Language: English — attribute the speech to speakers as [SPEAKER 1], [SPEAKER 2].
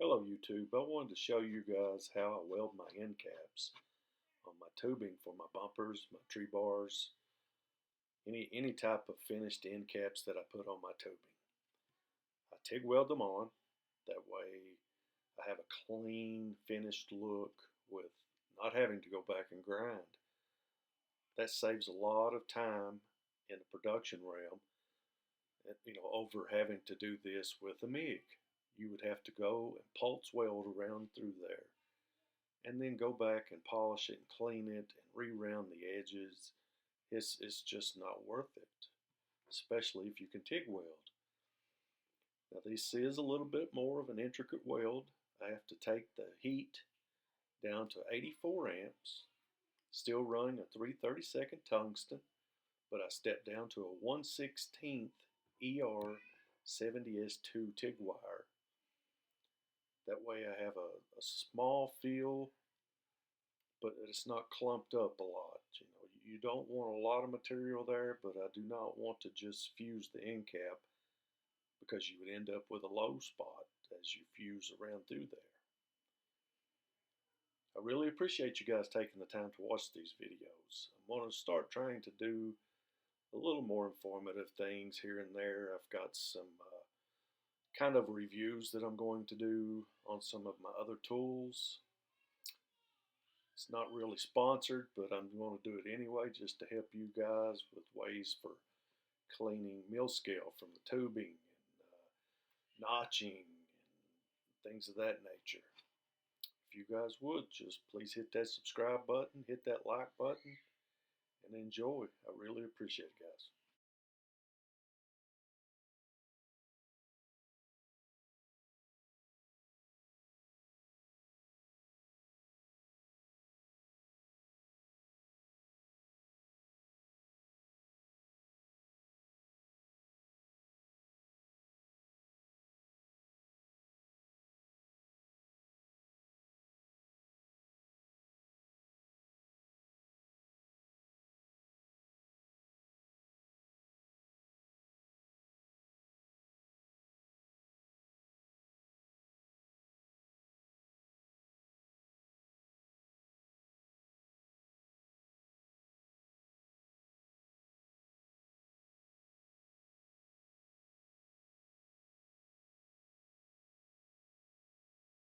[SPEAKER 1] Hello YouTube, I wanted to show you guys how I weld my end caps on my tubing for my bumpers, my tree bars, any type of finished end caps that I put on my tubing. I TIG weld them on, that way I have a clean finished look with not having to go back and grind. That saves a lot of time in the production realm, over having to do this with a MIG. You would have to go and pulse weld around through there and then go back and polish it and clean it and re-round the edges. It's just not worth it, especially if you can TIG weld. Now this is a little bit more of an intricate weld. I have to take the heat down to 84 amps, still running a 3/32 tungsten, but I step down to a 1/16 ER 70S2 TIG wire. That way I have a small feel, but it's not clumped up a lot. You don't want a lot of material there, but I do not want to just fuse the end cap because you would end up with a low spot as you fuse around through there. I really appreciate you guys taking the time to watch these videos. I'm going to start trying to do a little more informative things here and there. I've got some kind of reviews that I'm going to do on some of my other tools. It's not really sponsored, but I'm going to do it anyway just to help you guys with ways for cleaning mill scale from the tubing and notching and things of that nature. If you guys would, just please hit that subscribe button, hit that like button, and enjoy. I really appreciate it, guys.